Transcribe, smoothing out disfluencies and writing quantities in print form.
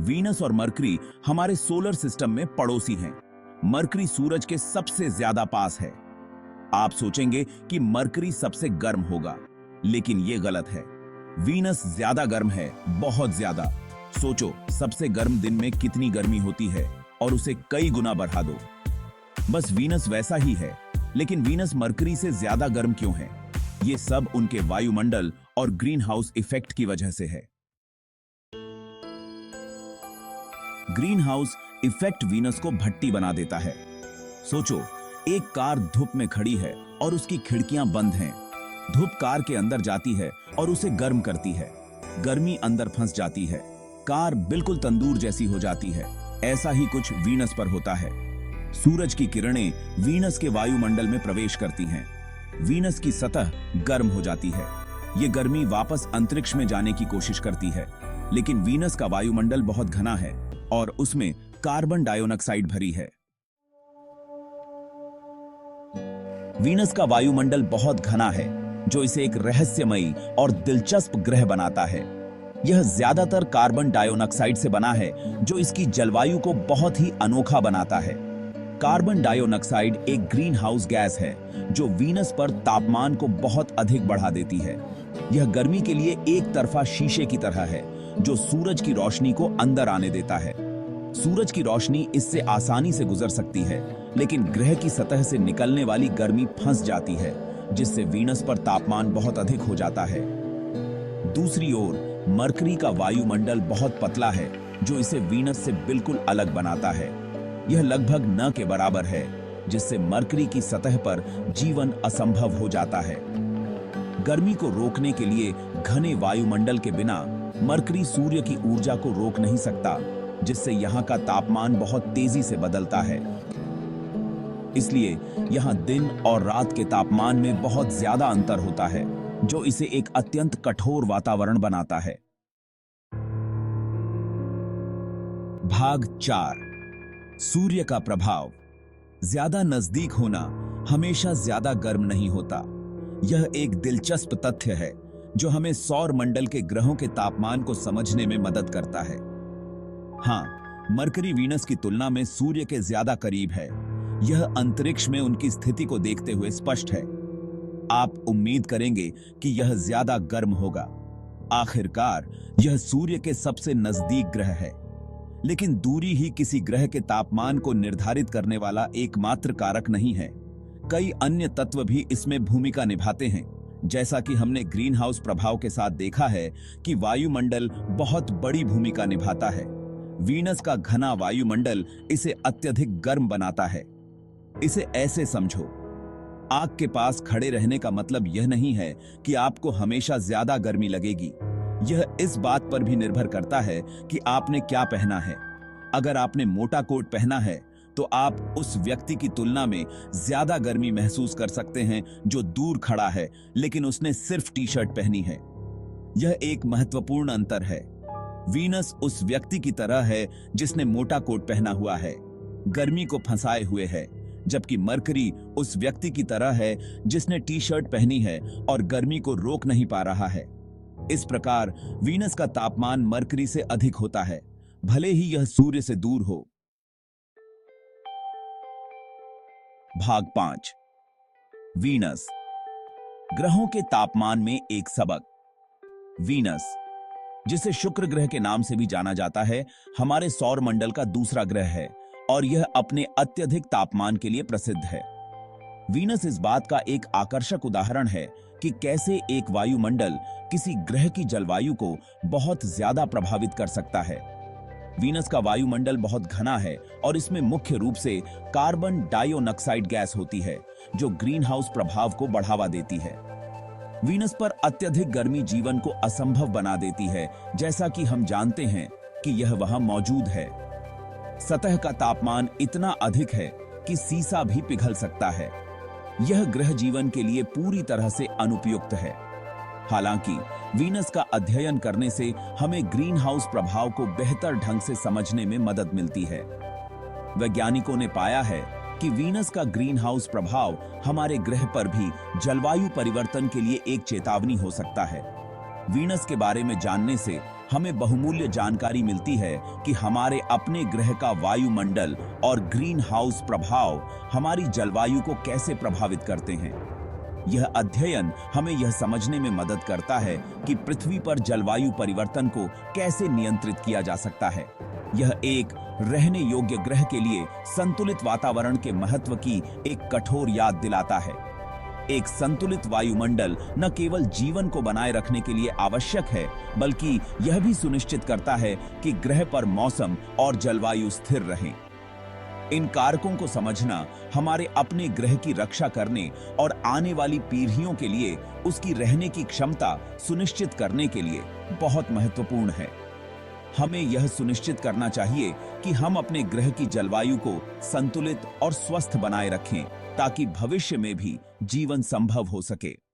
Venus और mercury हमारे solar system में पड़ोसी हैं। मरकरी सूरज के सबसे ज्यादा पास है। आप सोचेंगे कि मरकरी सबसे गर्म होगा, लेकिन यह गलत है। वीनस ज्यादा गर्म है, बहुत ज्यादा। सोचो, सबसे गर्म दिन में कितनी गर्मी होती है और उसे कई गुना बढ़ा दो। बस वीनस वैसा ही है, लेकिन वीनस मरकरी से ज्यादा गर्म क्यों है? ये सब उनके वायुमंडल और ग्रीन हाउस इफेक्ट की वजह से है। ग्रीन हाउस इफेक्ट वीनस को भट्टी बना देता है। सोचो, एक कार धूप में खड़ी है और उसकी खिड़कियां बंद हैं। धूप कार के अंदर जाती है और उसे गर्म करती है। गर्मी अंदर फंस जाती है। कार बिल्कुल तंदूर जैसी हो जाती है। ऐसा ही कुछ वीनस पर होता है। सूरज की किरणें वीनस के वायुमंडल में प्रवेश करती हैं। वीनस की सतह गर्म हो जाती है। ये गर्मी वापस अंतरिक्ष में जाने की कोशिश करती है, लेकिन वीनस का वायुमंडल बहुत घना है और उसमें कार्बन डाइऑक्साइड भरी है। वीनस का वायुमंडल बहुत घना है, जो इसे एक रहस्यमयी और दिलचस्प ग्रह बनाता है। यह ज्यादातर कार्बन डाइऑक्साइड से बना है, जो इसकी जलवायु को बहुत ही अनोखा बनाता है। कार्बन डाइऑक्साइड एक ग्रीन हाउस गैस है, जो वीनस पर तापमान को बहुत अधिक बढ़ा देती है। यह गर्मी के लिए एक तरफा शीशे की तरह है, जो सूरज की रोशनी को अंदर आने देता है। सूरज की रोशनी इससे आसानी से गुजर सकती है, लेकिन ग्रह की सतह से निकलने वाली गर्मी फंस जाती है, जिससे वीनस पर तापमान बहुत अधिक हो जाता है। दूसरी ओर मरकरी का वायुमंडल बहुत पतला है, जो इसे वीनस से बिल्कुल अलग बनाता है। यह लगभग न के बराबर है, जिससे मरकरी की सतह पर जीवन असंभव हो जाता है। गर्मी को रोकने के लिए घने वायुमंडल के बिना मरकरी सूर्य की ऊर्जा को रोक नहीं सकता, जिससे यहाँ का तापमान बहुत तेजी से बदलता है। इसलिए यहाँ दिन और रात के तापमान में बहुत ज्यादा अंतर होता है, जो इसे एक अत्यंत कठोर वातावरण बनाता है। भाग 4, सूर्य का प्रभाव। ज्यादा नजदीक होना हमेशा ज्यादा गर्म नहीं होता। यह एक दिलचस्प तथ्य है, जो हमें सौर मंडल के ग्रहों के तापमान को समझने में मदद करता है। हाँ, मरकरी वीनस की तुलना में सूर्य के ज्यादा करीब है। यह अंतरिक्ष में उनकी स्थिति को देखते हुए स्पष्ट है। आप उम्मीद करेंगे कि यह ज्यादा गर्म होगा। आखिरकार यह सूर्य के सबसे नजदीक ग्रह है, लेकिन दूरी ही किसी ग्रह के तापमान को निर्धारित करने वाला एकमात्र कारक नहीं है। कई अन्य तत्व भी इसमें भूमिका निभाते हैं। जैसा कि हमने ग्रीन हाउस प्रभाव के साथ देखा है कि वायुमंडल बहुत बड़ी भूमिका निभाता है। वीनस का घना वायुमंडल इसे अत्यधिक गर्म बनाता है। इसे ऐसे समझो, आग के पास खड़े रहने का मतलब यह नहीं है कि आपको हमेशा ज्यादा गर्मी लगेगी। यह इस बात पर भी निर्भर करता है कि आपने क्या पहना है। अगर आपने मोटा कोट पहना है, तो आप उस व्यक्ति की तुलना में ज्यादा गर्मी महसूस कर सकते हैं जो दूर खड़ा है, लेकिन उसने सिर्फ टी शर्ट पहनी है। यह एक महत्वपूर्ण अंतर है। वीनस उस व्यक्ति की तरह है जिसने मोटा कोट पहना हुआ है, गर्मी को फंसाए हुए है, जबकि मरकरी उस व्यक्ति की तरह है जिसने टी शर्ट पहनी है और गर्मी को रोक नहीं पा रहा है। इस प्रकार वीनस का तापमान मरकरी से अधिक होता है, भले ही यह सूर्य से दूर हो। भाग 5, वीनस। ग्रहों के तापमान में एक सबक। वीनस, जिसे शुक्र ग्रह के नाम से भी जाना जाता है, हमारे सौर मंडल का दूसरा ग्रह है और यह अपने अत्यधिक तापमान के लिए प्रसिद्ध है। वीनस इस बात का एक आकर्षक उदाहरण है कि कैसे एक वायुमंडल किसी ग्रह की जलवायु को बहुत ज्यादा प्रभावित कर सकता है। वीनस का वायुमंडल बहुत घना है और इसमें मुख्य रूप से कार्बन डाइऑक्साइड गैस होती है, जो ग्रीन हाउस प्रभाव को बढ़ावा देती है। वीनस पर अत्यधिक गर्मी जीवन को असंभव बना देती है, जैसा कि हम जानते हैं कि यह वहां मौजूद है। सतह का तापमान इतना अधिक है कि सीसा भी पिघल सकता है। यह ग्रह जीवन के लिए पूरी तरह से अनुपयुक्त है। हालांकि वीनस का अध्ययन करने से हमें ग्रीन हाउस प्रभाव को बेहतर ढंग से समझने में मदद मिलती है। वैज्ञानिकों ने पाया है कि वीनस का ग्रीन हाउस प्रभाव हमारे ग्रह पर भी जलवायु परिवर्तन के लिए एक चेतावनी हो सकता है। वीनस के बारे में जानने से हमें बहुमूल्य जानकारी मिलती है कि हमारे अपने ग्रह का वायुमंडल और ग्रीन हाउस प्रभाव हमारी जलवायु को कैसे प्रभावित करते हैं। यह अध्ययन हमें यह समझने में मदद करता है कि पृथ्वी पर जलवायु परिवर्तन को कैसे नियंत्रित किया जा सकता है। यह एक रहने योग्य ग्रह के लिए संतुलित वातावरण के महत्व की एक कठोर याद दिलाता है। एक संतुलित वायुमंडल न केवल जीवन को बनाए रखने के लिए आवश्यक है, बल्कि यह भी सुनिश्चित करता है कि ग्रह पर मौसम और जलवायु स्थिर रहें। इन कारकों को समझना हमारे अपने ग्रह की रक्षा करने और आने वाली पीढ़ियों के लिए उसकी रहने की क्षमता सुनिश्चित करने के लिए बहुत महत्वपूर्ण है। हमें यह सुनिश्चित करना चाहिए कि हम अपने ग्रह की जलवायु को संतुलित और स्वस्थ बनाए रखें, ताकि भविष्य में भी जीवन संभव हो सके।